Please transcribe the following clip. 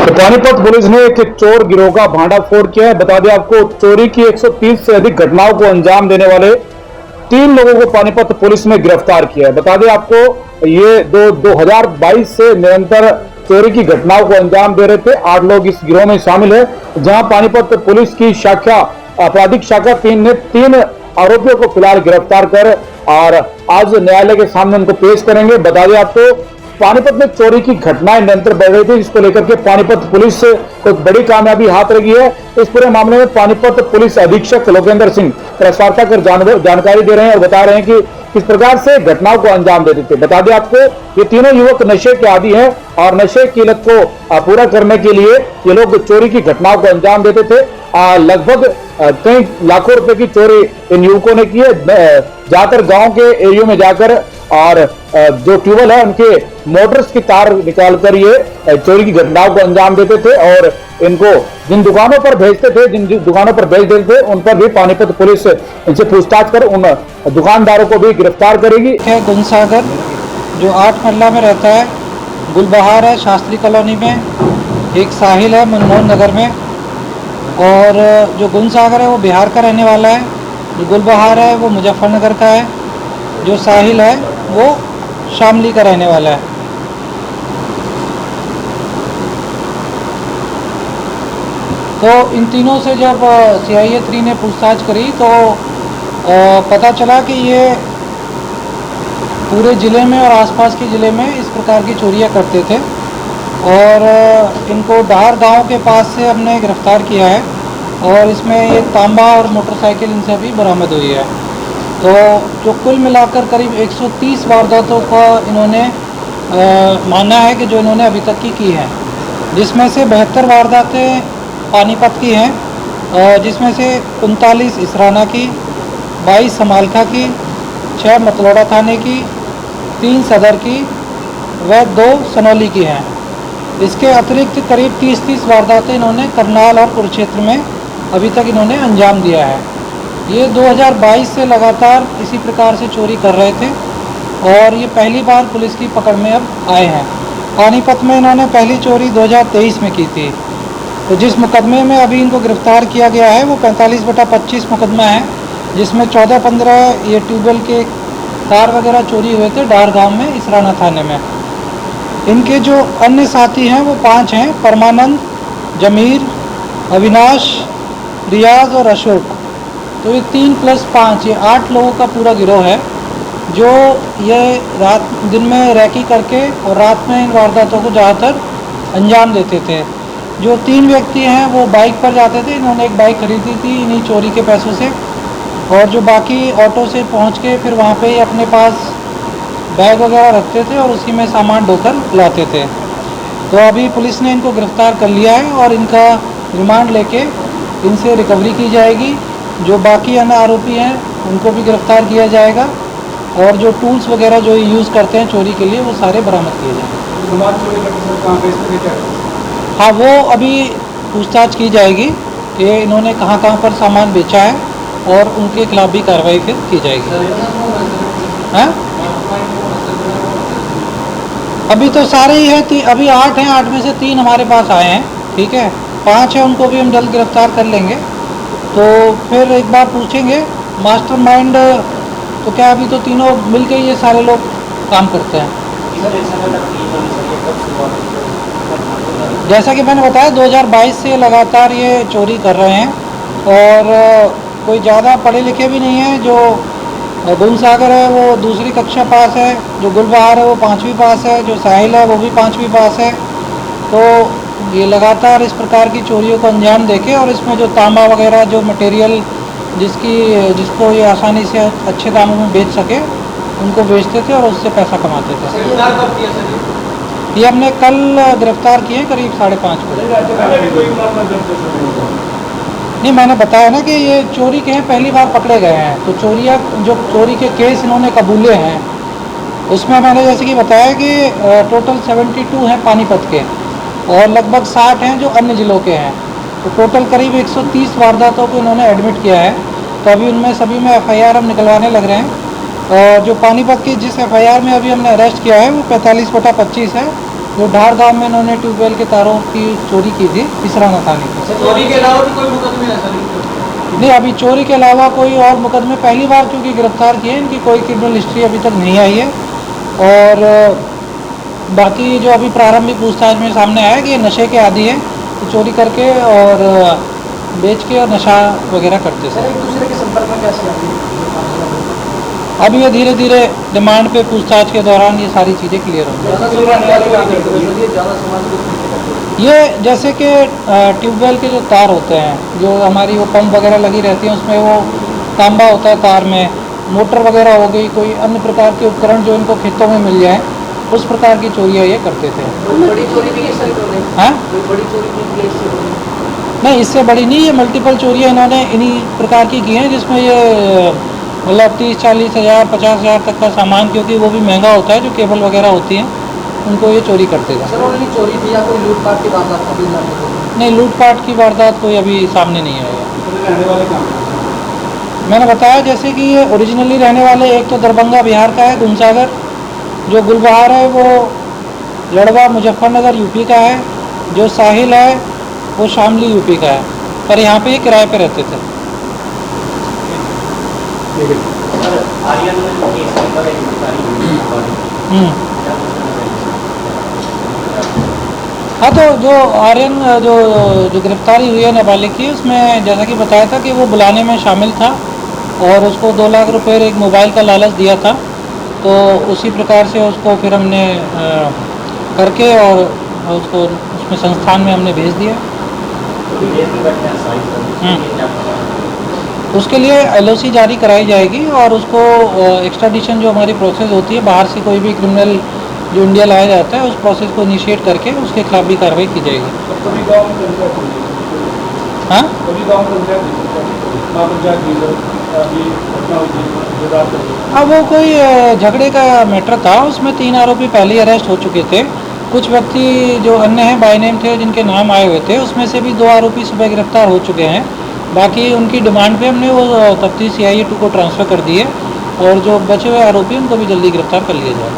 तो पानीपत पुलिस ने एक चोर गिरोह का भांडाफोड़ किया है। बता दें आपको, चोरी की 130 से अधिक घटनाओं को अंजाम देने वाले 3 लोगों को पानीपत पुलिस ने गिरफ्तार किया है। बता दें आपको, ये 2022 से निरंतर चोरी की घटनाओं को अंजाम दे रहे थे। 8 लोग इस गिरोह में शामिल है, जहां पानीपत पुलिस की शाखा आपराधिक शाखा 3 ने 3 आरोपियों को फिलहाल गिरफ्तार कर और आज न्यायालय के सामने उनको पेश करेंगे। बता दें आपको, पानीपत में चोरी की घटनाएं निरंतर बढ़ रही थी, जिसको लेकर के पानीपत पुलिस को बड़ी कामयाबी हाथ लगी है। इस पूरे मामले में पानीपत पुलिस अधीक्षक लोकेंद्र सिंह प्रेस वार्ता कर जानकारी दे रहे हैं और बता रहे हैं कि किस प्रकार से घटनाओं को अंजाम देते थे। बता दें आपको, ये तीनों युवक नशे के आदी हैं और नशे की लत को पूरा करने के लिए ये लोग चोरी की घटनाओं को अंजाम देते थे। लगभग कई लाखों रुपए की चोरी इन युवकों ने की है। ज्यादातर गांव के एरियो में जाकर और जो ट्यूबवेल है उनके मोटर्स की तार निकालकर ये चोरी की घटनाओं को अंजाम देते थे और इनको जिन दुकानों पर भेजते थे, जिन दुकानों पर भेज देते थे, उन पर भी पानीपत पुलिस इनसे पूछताछ कर उन दुकानदारों को भी गिरफ्तार करेगी। गुनसागर जो 8 महल्ला में रहता है, गुलबहार है शास्त्री कॉलोनी में, एक साहिल है मनमोहन नगर में, और जो गुनसागर है वो बिहार का रहने वाला है, जो गुलबहार है वो मुजफ्फरनगर का है, जो साहिल है वो शामली का रहने वाला है। तो इन तीनों से जब CIA 3 ने पूछताछ करी तो पता चला कि ये पूरे ज़िले में और आसपास के ज़िले में इस प्रकार की चोरियां करते थे और इनको डाहर गांव के पास से हमने गिरफ्तार किया है और इसमें ये तांबा और मोटरसाइकिल इनसे भी बरामद हुई है। तो जो कुल मिलाकर करीब 130 वारदातों का इन्होंने माना है कि जो इन्होंने अभी तक की है, जिसमें से 72 वारदातें पानीपत की हैं, जिसमें से 39 इसराना की, 22 समालखा की, 6 मतलौड़ा थाने की, 3 सदर की व 2 सनौली की हैं। इसके अतिरिक्त करीब 30 वारदातें इन्होंने करनाल और कुरुक्षेत्र में अभी तक इन्होंने अंजाम दिया है। ये 2022 से लगातार इसी प्रकार से चोरी कर रहे थे और ये पहली बार पुलिस की पकड़ में अब आए हैं। पानीपत में इन्होंने पहली चोरी 2023 में की थी। तो जिस मुकदमे में अभी इनको गिरफ्तार किया गया है वो 45/25 मुकदमा है, जिसमें 14-15 ये ट्यूबवेल के तार वगैरह चोरी हुए थे डार गाँव में इसराना थाने में। इनके जो अन्य साथी हैं वो 5 हैं, परमानंद, जमीर, अविनाश, रियाज और अशोक। तो ये 3+5 ये 8 लोगों का पूरा गिरोह है, जो ये दिन में रैकी करके और रात में इन वारदातों को ज़्यादातर अंजाम देते थे। जो 3 व्यक्ति हैं वो बाइक पर जाते थे, इन्होंने एक बाइक खरीदी थी इन्हीं चोरी के पैसों से, और जो बाकी ऑटो से पहुंच के फिर वहाँ पे ही अपने पास बैग वगैरह रखते थे और उसी में सामान ढोकर लाते थे। तो अभी पुलिस ने इनको गिरफ्तार कर लिया है और इनका रिमांड लेके इनसे रिकवरी की जाएगी। जो बाकी अन्य आरोपी हैं उनको भी गिरफ्तार किया जाएगा और जो टूल्स वगैरह जो यूज़ करते हैं चोरी के लिए वो सारे बरामद किए जाएंगे। हाँ, वो अभी पूछताछ की जाएगी कि इन्होंने कहाँ कहाँ पर सामान बेचा है और उनके खिलाफ भी कार्रवाई फिर की जाएगी। हाँ, अभी तो सारे ही हैं, अभी 8 हैं, 8 में से 3 हमारे पास आए हैं, ठीक है, 5 हैं, उनको भी हम जल्द गिरफ्तार कर लेंगे। तो फिर एक बार पूछेंगे मास्टरमाइंड, तो क्या अभी तो तीनों मिलके ये सारे लोग काम करते हैं। जैसा कि मैंने बताया 2022 से लगातार ये चोरी कर रहे हैं और कोई ज़्यादा पढ़े लिखे भी नहीं है। जो गुनसागर है वो 2री कक्षा पास है, जो गुलबहार है वो 5वीं पास है, जो साहिल है वो भी 5वीं पास है। तो ये लगातार इस प्रकार की चोरियों को अंजाम देके और इसमें जो तांबा वगैरह जो मटेरियल जिसको ये आसानी से अच्छे दामों में बेच सके उनको बेचते थे और उससे पैसा कमाते थे। ये हमने कल गिरफ्तार किए करीब 5:30 बजे। नहीं, मैंने बताया ना कि ये चोरी के हैं, पहली बार पकड़े गए हैं। तो जो चोरी के केस इन्होंने कबूले हैं उसमें मैंने जैसे कि बताया कि टोटल 72 हैं पानीपत के और लगभग 60 हैं जो अन्य ज़िलों के हैं। तो टोटल करीब 130 वारदातों को इन्होंने एडमिट किया है। तो अभी उनमें सभी में FIR हम निकलवाने लग रहे हैं। और जो पानीपत की जिस FIR में अभी हमने अरेस्ट किया है वो 45/25 है, जो ढार गांव में इन्होंने ट्यूबवेल के तारों की चोरी की थी पिसराना थाने की। चोरी के अलावा भी कोई मुकदमे है सर? नहीं, अभी चोरी के अलावा कोई और मुकदमे पहली बार क्योंकि गिरफ्तार किए, इनकी कोई क्रिमिनल हिस्ट्री अभी तक नहीं आई है। और बाकी जो अभी प्रारंभिक पूछताछ में सामने आया कि ये नशे के आदी है, तो चोरी करके और बेच के और नशा वगैरह करते सर थे। एक दूसरे के संपर्क में कैसे आते हैं? अब ये धीरे धीरे डिमांड पे पूछताछ के दौरान ये सारी चीज़ें क्लियर होंगी। ज़्यादा समाज को ये जैसे कि ट्यूबवेल के जो तार होते हैं, जो हमारी वो पंप वगैरह लगी रहती हैं, उसमें वो तांबा होता है तार में, मोटर वगैरह हो गई, कोई अन्य प्रकार के उपकरण जो इनको खेतों में मिल जाए, उस प्रकार की चोरियाँ ये करते थे। बड़ी चोरी भी सर इन्होंने? हाँ, कोई बड़ी चोरी की है इससे? नहीं, इससे बड़ी नहीं, ये मल्टीपल चोरियाँ इन्होंने इन्हीं प्रकार की हैं, जिसमें ये मतलब 30-40 हज़ार 50 हज़ार तक का सामान, क्योंकि वो भी महंगा होता है, जो केबल वगैरह होती हैं, उनको ये चोरी करते थे। सर उन्होंने चोरी थी या कोई लूटपाट की वारदात अभी नहीं? नहीं, लूटपाट की वारदात कोई अभी सामने नहीं आई है। रहने वाले कहाँ? मैंने बताया जैसे कि ये ओरिजिनली रहने वाले एक तो दरभंगा बिहार का है गुमसागर, जो गुलबहार है वो लड़वा मुजफ्फरनगर यूपी का है, जो साहिल है वो शामली यूपी का है, पर यहाँ पे ये किराए पे रहते थे। सर आर्यन में जो केस पेपर है गिरफ्तारी हुई है, हाँ, तो जो आर्यन जो गिरफ्तारी हुई है नाबालिग की, उसमें जैसा कि बताया था कि वो बुलाने में शामिल था और उसको 2 लाख रुपए एक मोबाइल का लालच दिया था, तो उसी प्रकार से उसको फिर हमने करके और उसको उसमें संस्थान में हमने भेज दिया। उसके लिए LOC जारी कराई जाएगी और उसको एक्स्ट्राडिशन जो हमारी प्रोसेस होती है, बाहर से कोई भी क्रिमिनल जो इंडिया लाया जाता है, उस प्रोसेस को इनिशिएट करके उसके खिलाफ भी कार्रवाई की जाएगी। कभी गाँव में पंचायत हुई, हाँ, कभी गाँव में पंचायत हुई, अभी घटना हुई थी जो रात को। अब वो कोई झगड़े का मैटर था, उसमें 3 आरोपी पहले ही अरेस्ट हो चुके थे। कुछ व्यक्ति जो अन्य हैं बाय नेम थे, जिनके नाम आए हुए थे, उसमें से भी 2 आरोपी सुबह गिरफ्तार हो चुके हैं। बाकी उनकी डिमांड पे हमने वो तफ्तीश CIA 2 को ट्रांसफ़र कर दी है और जो बचे हुए आरोपी उनको भी जल्दी गिरफ्तार कर लिया जाए।